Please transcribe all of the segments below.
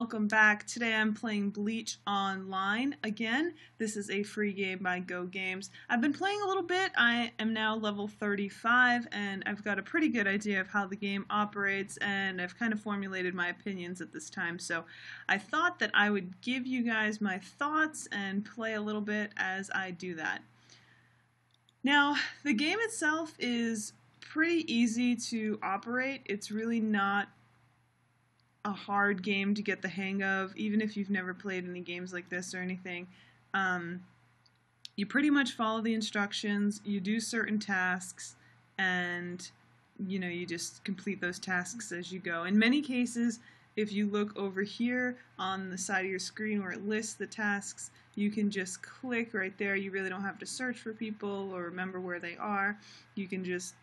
Welcome back. Today I'm playing Bleach online again. This is a free game by Go Games. I've been playing a little bit. I am now level 35 and I've got a pretty good idea of how the game operates, and I've kind of formulated my opinions at this time. So I thought that I would give you guys my thoughts and play a little bit as I do that. Now, the game itself is pretty easy to operate. It's really not a hard game to get the hang of, even if you've never played any games like this or anything. You pretty much follow the instructions, you do certain tasks, and you just complete those tasks as you go. In many cases, if you look over here on the side of your screen where it lists the tasks, you can just click right there. You really don't have to search for people or remember where they are. You can just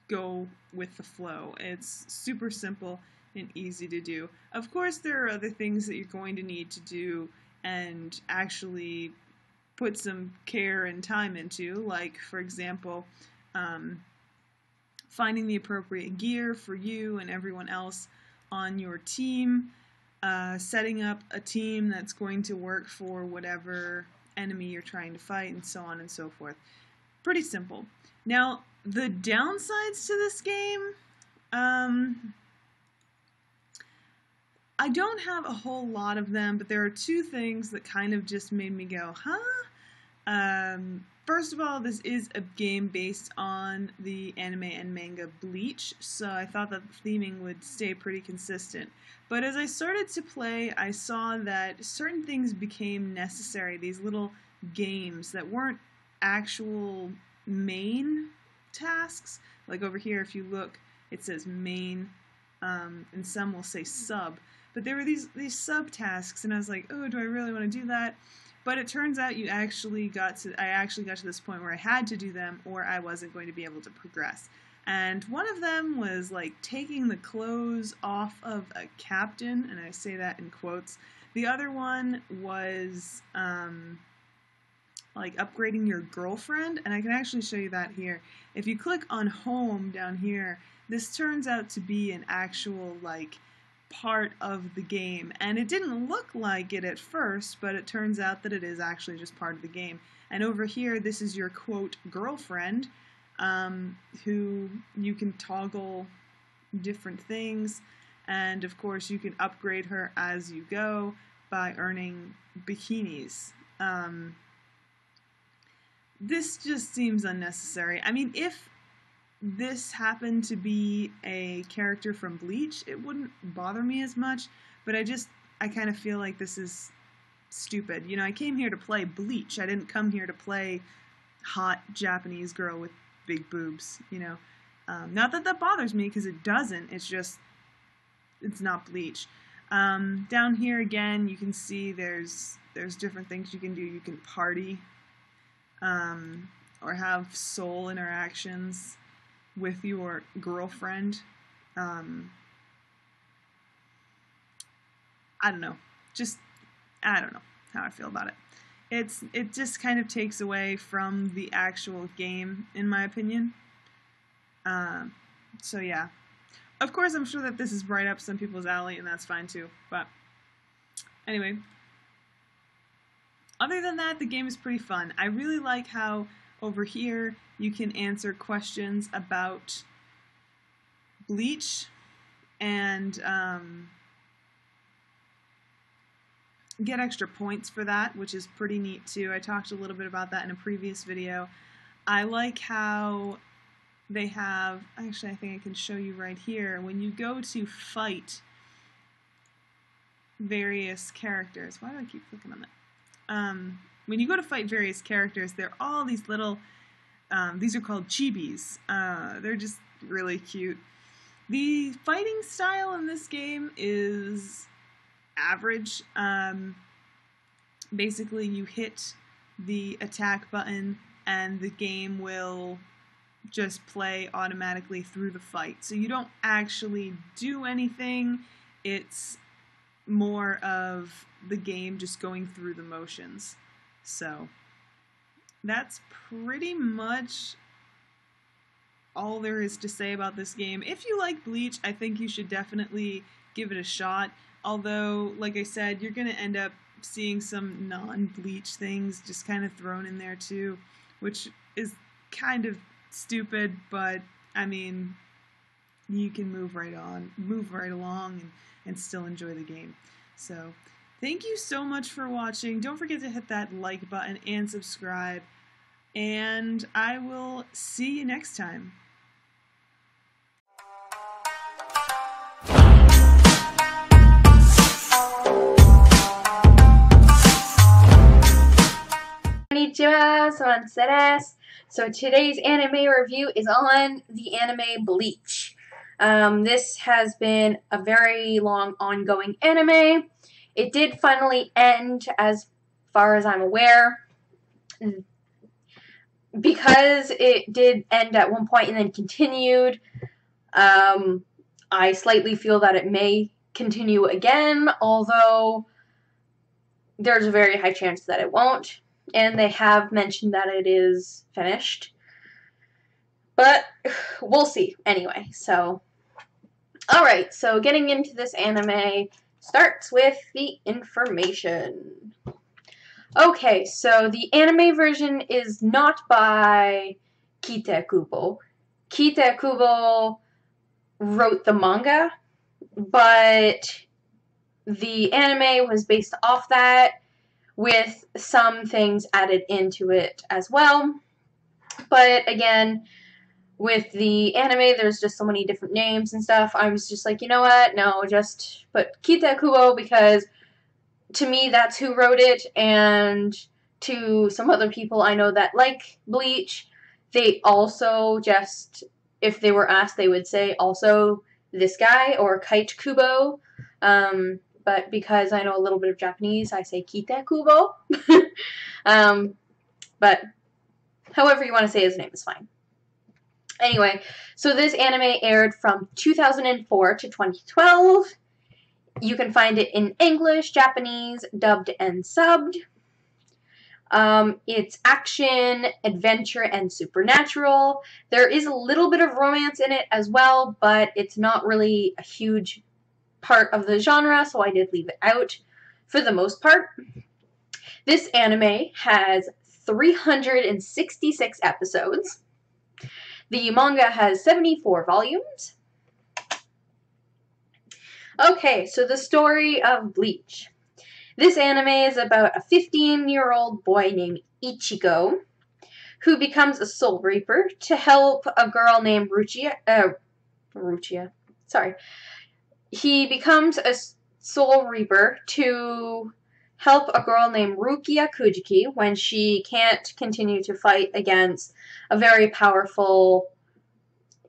go with the flow. It's super simple and easy to do. Of course, there are other things that you're going to need to do and actually put some care and time into, like, for example, finding the appropriate gear for you and everyone else on your team, setting up a team that's going to work for whatever enemy you're trying to fight, and so on and so forth. Pretty simple. Now, the downsides to this game, I don't have a whole lot of them, but there are two things that kind of just made me go, huh? First of all, this is a game based on the anime and manga Bleach, so I thought that the theming would stay pretty consistent. But as I started to play, I saw that certain things became necessary, these little games that weren't actual main tasks. Like over here, if you look, it says main, and some will say sub. But there were these subtasks, and I was like, oh, do I really want to do that? But it turns out I actually got to this point where I had to do them, or I wasn't going to be able to progress. And one of them was like taking the clothes off of a captain, and I say that in quotes. The other one was like upgrading your girlfriend, and I can actually show you that here. If you click on home down here, this turns out to be an actual like part of the game, and it didn't look like it at first, but it turns out that it is actually just part of the game. And over here, this is your quote girlfriend, who you can toggle different things, and of course you can upgrade her as you go by earning bikinis. This just seems unnecessary. I mean, if this happened to be a character from Bleach, it wouldn't bother me as much, but I kind of feel like this is stupid. You know, I came here to play Bleach. I didn't come here to play hot Japanese girl with big boobs, you know. Not that that bothers me, because it doesn't. It's just, it's not Bleach. Down here again, you can see there's different things you can do. You can party, or have soul interactions with your girlfriend. I don't know. I don't know how I feel about it. It just kind of takes away from the actual game, in my opinion. So yeah. Of course, I'm sure that this is right up some people's alley, and that's fine too. But anyway, other than that, the game is pretty fun. I really like how over here you can answer questions about Bleach and get extra points for that, which is pretty neat too. I talked a little bit about that in a previous video. I like how they have, actually I think I can show you right here, when you go to fight various characters. Why do I keep clicking on that? When you go to fight various characters, there are all these little, these are called chibis. They're just really cute. The fighting style in this game is average. Basically, you hit the attack button and the game will just play automatically through the fight. So you don't actually do anything. It's more of the game just going through the motions. So that's pretty much all there is to say about this game. If you like Bleach, I think you should definitely give it a shot. although, like I said, you're going to end up seeing some non-bleach things just kind of thrown in there too, which is kind of stupid, but I mean, you can move right along and still enjoy the game. So thank you so much for watching. Don't forget to hit that like button and subscribe, and I will see you next time. Konnichiwa, desu. So today's anime review is on the anime Bleach. This has been a very long ongoing anime. It did finally end, as far as I'm aware. Because it did end at one point and then continued, I slightly feel that it may continue again, although there's a very high chance that it won't. And they have mentioned that it is finished. But we'll see anyway. So, alright, so getting into this anime starts with the information. Okay, so the anime version is not by Kita Kubo. Kita Kubo wrote the manga, but the anime was based off that, with some things added into it as well. But again, with the anime, there's just so many different names and stuff. I was just like, you know what? No, just put Kita Kubo, because to me, that's who wrote it, and to some other people I know that like Bleach, they also just, if they were asked, they would say also this guy or Kite Kubo. But because I know a little bit of Japanese, I say Kita Kubo. But however you want to say his name is fine. Anyway, so this anime aired from 2004 to 2012. You can find it in English, Japanese, dubbed and subbed. It's action, adventure, and supernatural. There is a little bit of romance in it as well, but it's not really a huge part of the genre, so I did leave it out for the most part. This anime has 366 episodes. The manga has 74 volumes. Okay, so the story of Bleach. This anime is about a 15-year-old boy named Ichigo who becomes a Soul Reaper to help a girl named Rukia. Sorry. He becomes a Soul Reaper to help a girl named Rukia Kujiki when she can't continue to fight against a very powerful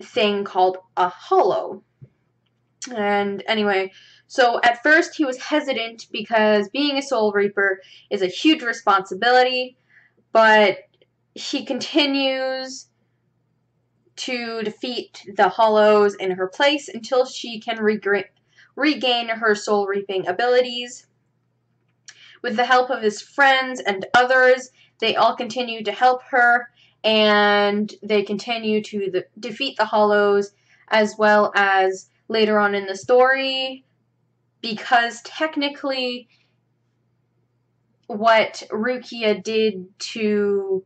thing called a hollow. And anyway, so at first he was hesitant because being a Soul Reaper is a huge responsibility, but he continues to defeat the hollows in her place until she can regain her soul reaping abilities. With the help of his friends and others, they all continue to help her, and they continue to defeat the hollows, as well as later on in the story, because technically what Rukia did to...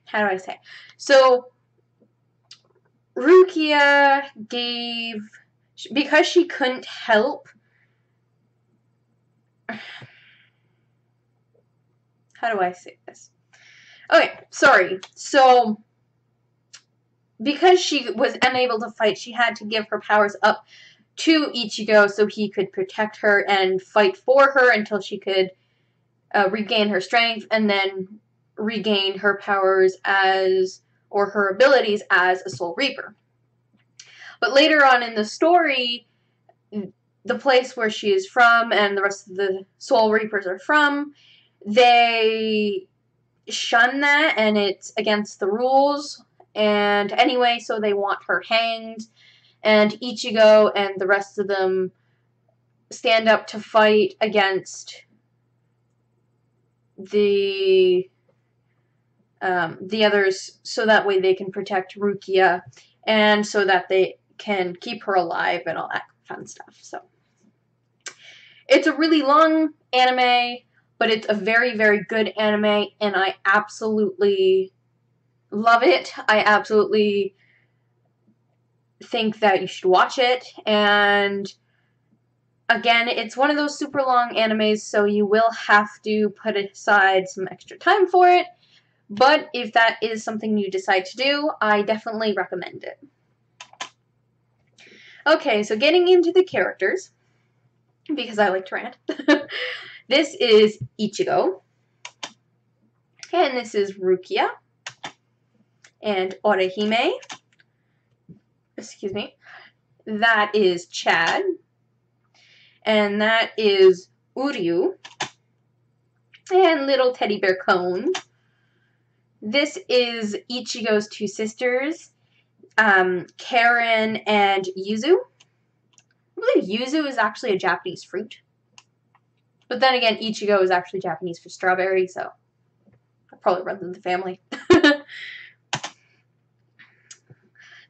how do I say? So, Rukia gave... because she couldn't help... how do I say this? Okay, sorry. So, because she was unable to fight, she had to give her powers up to Ichigo so he could protect her and fight for her until she could regain her strength and then regain her powers as, or her abilities as a Soul Reaper. But later on in the story, the place where she is from and the rest of the Soul Reapers are from, they shun that, and it's against the rules. And anyway, so they want her hanged, and Ichigo and the rest of them stand up to fight against the others, so that way they can protect Rukia, and so that they can keep her alive and all that fun stuff. So it's a really long anime, but it's a very, very good anime, and I absolutely love it. I absolutely think that you should watch it, and again, it's one of those super long animes, so you will have to put aside some extra time for it, but if that is something you decide to do, I definitely recommend it. Okay, so getting into the characters, because I like to rant. This is Ichigo, and this is Rukia, and Orihime, excuse me, that is Chad, and that is Uryu, and little teddy bear Cone. This is Ichigo's two sisters, Karen and Yuzu. I believe Yuzu is actually a Japanese fruit. But then again, Ichigo is actually Japanese for strawberry, so that probably runs in the family.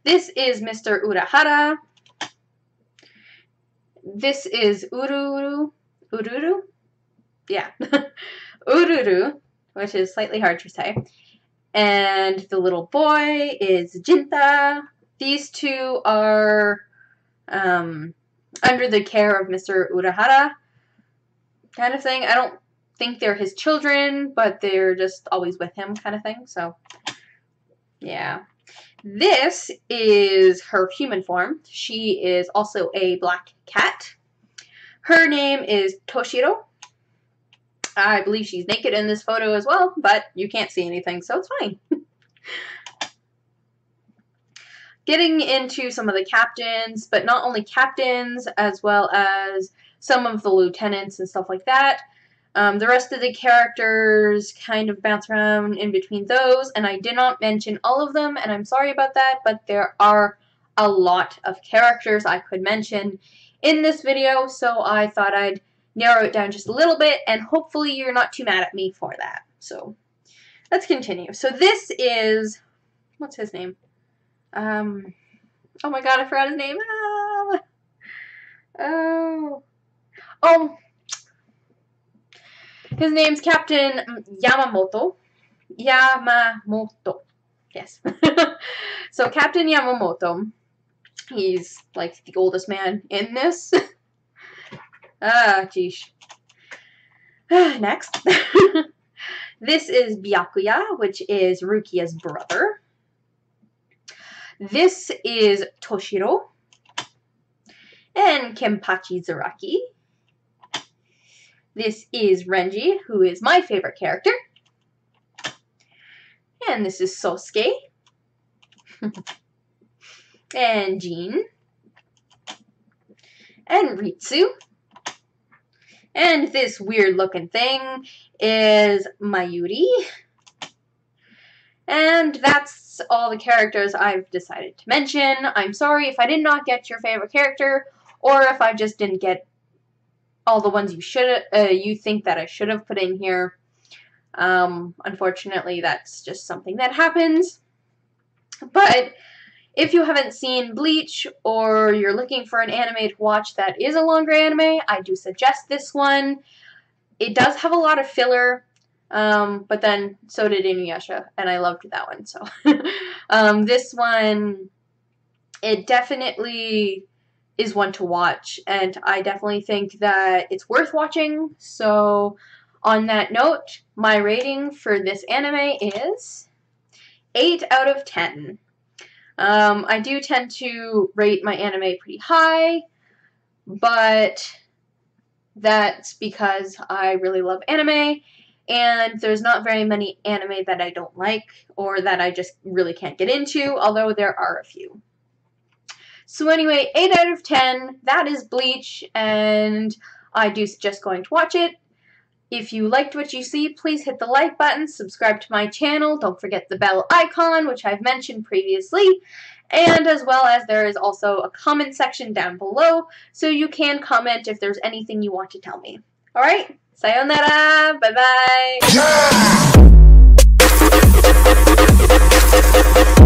This is Mr. Urahara. This is Ururu. Ururu? Yeah. Ururu, which is slightly hard to say. And the little boy is Jinta. These two are under the care of Mr. Urahara, kind of thing. I don't think they're his children, but they're just always with him, kind of thing. So, yeah. This is her human form. She is also a black cat. Her name is Toshiro. I believe she's naked in this photo as well, but you can't see anything, so it's fine. Getting into some of the captains, but not only captains, as well as some of the lieutenants and stuff like that. The rest of the characters kind of bounce around in between those, and I did not mention all of them, and I'm sorry about that, but there are a lot of characters I could mention in this video, so I thought I'd narrow it down just a little bit, and hopefully you're not too mad at me for that. So, let's continue. So this is, what's his name? Oh my god, I forgot his name. His name's Captain Yamamoto. Yamamoto. Yes. So Captain Yamamoto, he's like the oldest man in this. Geesh. Next. This is Byakuya, which is Rukia's brother. This is Toshiro. And Kenpachi Zaraki. This is Renji, who is my favorite character. And this is Sosuke. And Jin. And Ritsu. And this weird looking thing is Mayuri. And that's all the characters I've decided to mention. I'm sorry if I did not get your favorite character, or if I just didn't get all the ones you think that I should have put in here. Unfortunately, that's just something that happens. But if you haven't seen Bleach, or you're looking for an anime to watch that is a longer anime, I do suggest this one. It does have a lot of filler, but then so did Inuyasha, and I loved that one. So this one, it definitely is one to watch, and I definitely think that it's worth watching. So on that note, my rating for this anime is 8 out of 10. I do tend to rate my anime pretty high, but that's because I really love anime, and there's not very many anime that I don't like, or that I just really can't get into, although there are a few. So anyway, 8 out of 10, that is Bleach, and I do suggest going to watch it. If you liked what you see, please hit the like button, subscribe to my channel, don't forget the bell icon, which I've mentioned previously, and as well as there is also a comment section down below, so you can comment if there's anything you want to tell me. Alright, sayonara, bye bye! Yeah!